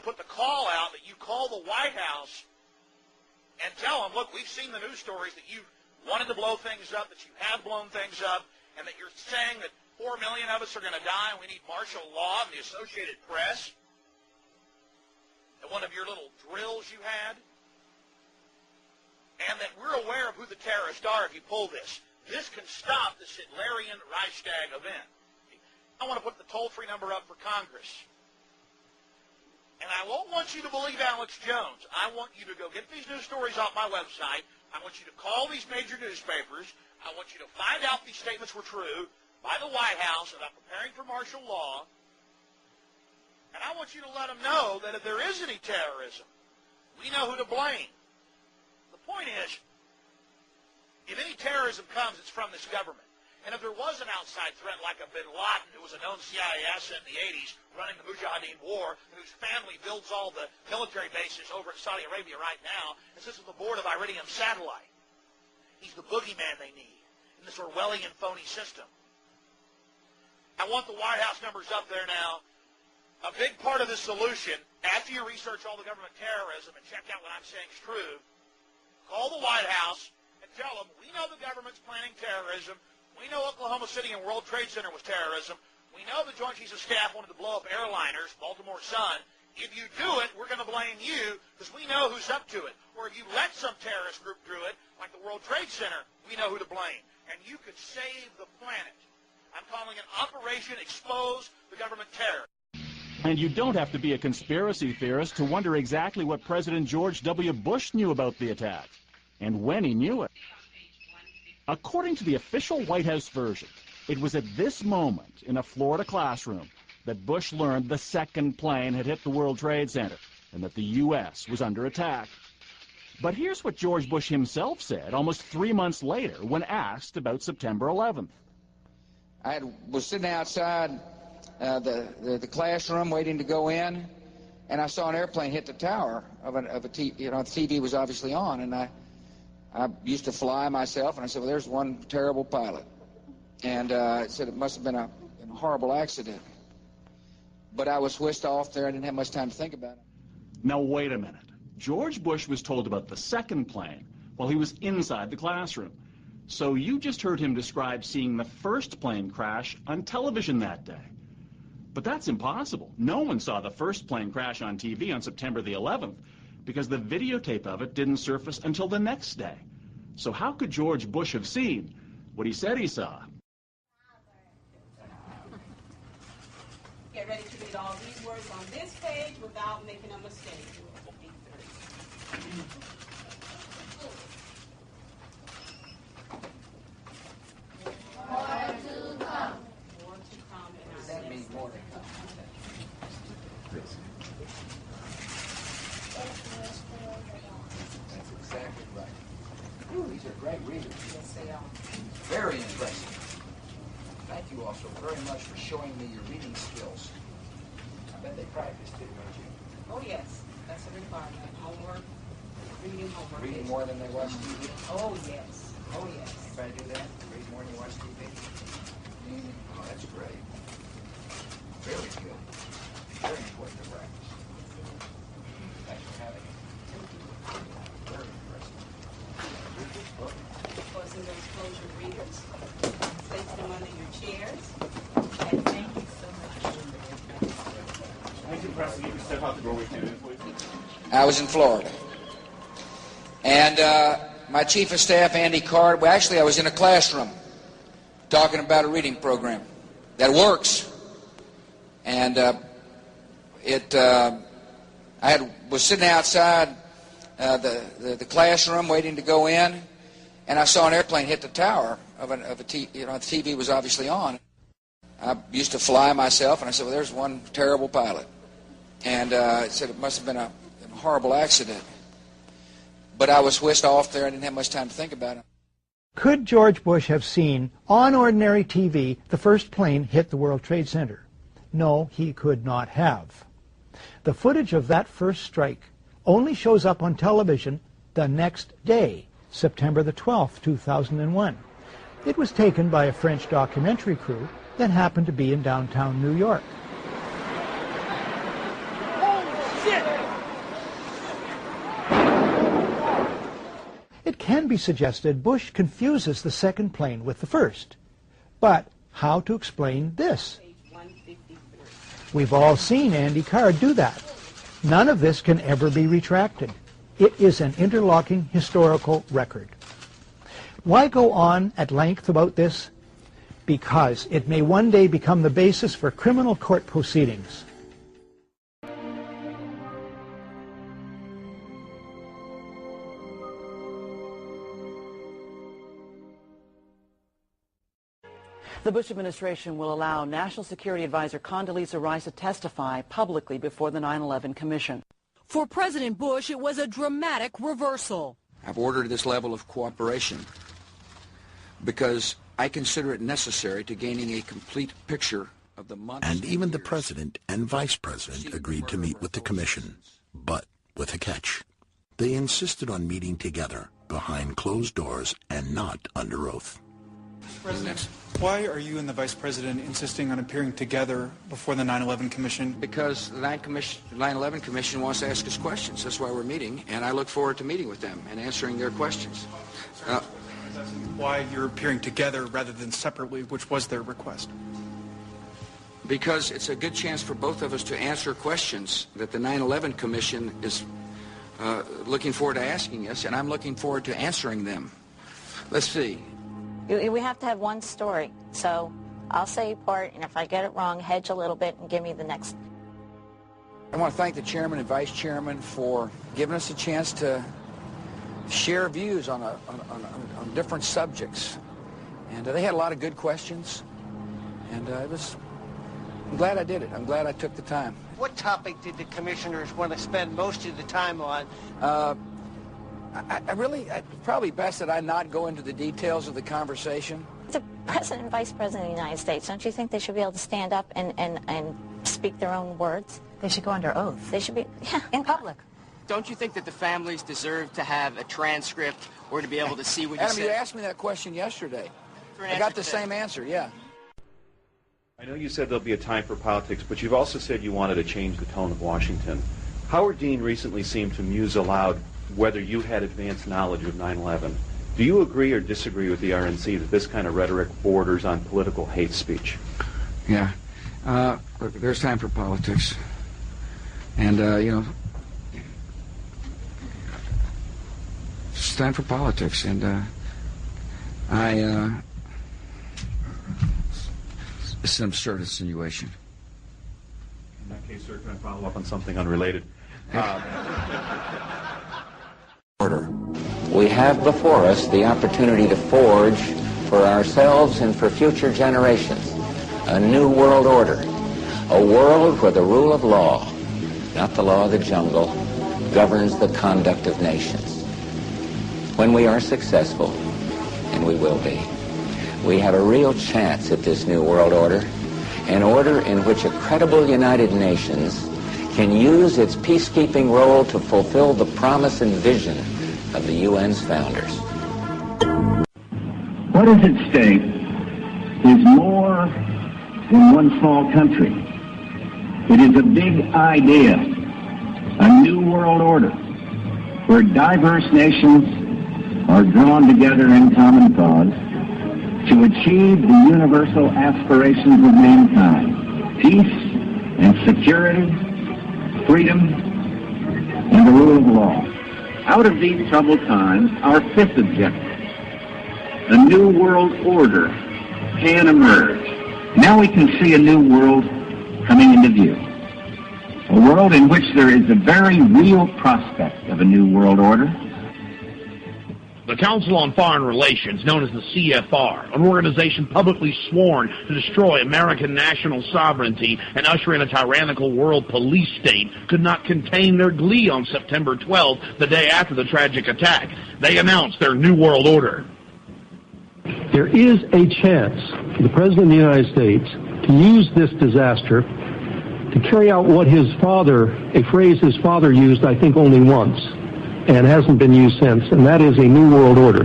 put the call out that you call the White House and tell them, look, we've seen the news stories that you wanted to blow things up, that you have blown things up, and that you're saying that 4 million of us are going to die and we need martial law and the Associated Press at one of your little drills you had, and that we're aware of who the terrorists are if you pull this. This can stop this Hitlerian Reichstag event. I want to put the toll-free number up for Congress. And I won't want you to believe Alex Jones. I want you to go get these news stories off my website. I want you to call these major newspapers. I want you to find out these statements were true by the White House about preparing for martial law. And I want you to let them know that if there is any terrorism, we know who to blame. The point is, if any terrorism comes, it's from this government. And if there was an outside threat like a bin Laden, who was a known CIA asset in the 80s, running the Mujahideen War, whose family builds all the military bases over in Saudi Arabia right now, and sits on the board of Iridium Satellite. He's the boogeyman they need in this Orwellian phony system. I want the White House numbers up there now. A big part of the solution, after you research all the government terrorism and check out what I'm saying is true, call the White House and tell them, we know the government's planning terrorism. We know Oklahoma City and World Trade Center was terrorism. We know the Joint Chiefs of Staff wanted to blow up airliners, Baltimore Sun. If you do it, we're going to blame you because we know who's up to it. Or if you let some terrorist group do it, like the World Trade Center, we know who to blame. And you could save the planet. I'm calling it Operation Expose the Government Terror. And you don't have to be a conspiracy theorist to wonder exactly what President George W. Bush knew about the attack and when he knew it. According to the official White House version, it was at this moment in a Florida classroom that Bush learned the second plane had hit the World Trade Center and that the U.S. was under attack. But here's what George Bush himself said almost 3 months later when asked about September 11th. I was sitting outside the classroom waiting to go in, and I saw an airplane hit the tower of a TV. You know, the TV was obviously on, and I used to fly myself, and I said, well, there's one terrible pilot. And I said it must have been a horrible accident. But I was whisked off there. I didn't have much time to think about it. Now, wait a minute. George Bush was told about the second plane while he was inside the classroom. So you just heard him describe seeing the first plane crash on television that day. But that's impossible. No one saw the first plane crash on TV on September the 11th because the videotape of it didn't surface until the next day. So how could George Bush have seen what he said he saw? Get ready to read all these words on this page without making a mistake. More to come. More to come. What does that mean, more to come? That's exactly right. Ooh, these are great readers. Yes, they are. Very impressive. Thank you also very much for showing me your reading skills. I bet they practice too, don't you? Oh, yes. That's a requirement. Homework, reading homework. Reading more than they watch TV? Oh, yes. Oh, yes. Anybody do that? Read more than you watch TV? Oh, that's great. Very good. Very important to practice. Thanks for having me. Very impressive. Read this book. Of course, in those closure readers, place them under your chairs. And thank you so much. Thank you, President. You can step out the doorway, please. I was in Florida. And my chief of staff, Andy Card, well, actually, I was in a classroom talking about a reading program that works. And was sitting outside the classroom waiting to go in, and I saw an airplane hit the tower of a TV. You know, the TV was obviously on. I used to fly myself, and I said, well, there's one terrible pilot. And I said it must have been a horrible accident. But I was whisked off there. I didn't have much time to think about it. Could George Bush have seen on ordinary TV the first plane hit the World Trade Center? No, he could not have. The footage of that first strike only shows up on television the next day, September the 12th, 2001. It was taken by a French documentary crew that happened to be in downtown New York. Holy shit! can be suggested Bush confuses the second plane with the first. But how to explain this? We've all seen Andy Card do that. None of this can ever be retracted. It is an interlocking historical record. Why go on at length about this? Because it may one day become the basis for criminal court proceedings. The Bush administration will allow National Security Advisor Condoleezza Rice to testify publicly before the 9/11 Commission. For President Bush, it was a dramatic reversal. I've ordered this level of cooperation because I consider it necessary to gaining a complete picture of the months. And even the president and vice president agreed to meet with the commission, but with a catch. They insisted on meeting together behind closed doors and not under oath. President, why are you and the Vice President insisting on appearing together before the 9/11 Commission? Because the 9/11 Commission wants to ask us questions. That's why we're meeting, and I look forward to meeting with them and answering their questions. Why you're appearing together rather than separately, which was their request? Because it's a good chance for both of us to answer questions that the 9/11 Commission is looking forward to asking us, and I'm looking forward to answering them. Let's see. We have to have one story, so I'll say part, and if I get it wrong, hedge a little bit and give me the next. I want to thank the chairman and vice chairman for giving us a chance to share views on different subjects. And they had a lot of good questions, and I'm glad I did it. I'm glad I took the time. What topic did the commissioners want to spend most of the time on? It's probably best that I not go into the details of the conversation. The President and Vice President of the United States, don't you think they should be able to stand up and speak their own words? They should go under oath. They should be, yeah, in public. Don't you think that the families deserve to have a transcript or to be able to see what you said? Adam, you asked me that question yesterday. I got the same answer, yeah. I know you said there'll be a time for politics, but you've also said you wanted to change the tone of Washington. Howard Dean recently seemed to muse aloud whether you had advanced knowledge of 9/11. Do you agree or disagree with the RNC that this kind of rhetoric borders on political hate speech? Yeah. Look, there's time for politics. And, it's time for politics. And it's an absurd insinuation. In that case, sir, can I follow up on something unrelated? Order. We have before us the opportunity to forge for ourselves and for future generations a new world order, a world where the rule of law, not the law of the jungle, governs the conduct of nations. When we are successful, and we will be, we have a real chance at this new world order, an order in which a credible United Nations can use its peacekeeping role to fulfill the promise and vision of the UN's founders. What is at stake is more than one small country. It is a big idea, a new world order, where diverse nations are drawn together in common cause to achieve the universal aspirations of mankind: peace and security, freedom, and the rule of law. Out of these troubled times, our fifth objective, a new world order, can emerge. Now we can see a new world coming into view. A world in which there is a very real prospect of a new world order. The Council on Foreign Relations, known as the CFR, an organization publicly sworn to destroy American national sovereignty and usher in a tyrannical world police state, could not contain their glee on September 12th, the day after the tragic attack. They announced their New World Order. There is a chance for the President of the United States to use this disaster to carry out what his father, a phrase his father used, I think, only once, and hasn't been used since, and that is a new world order.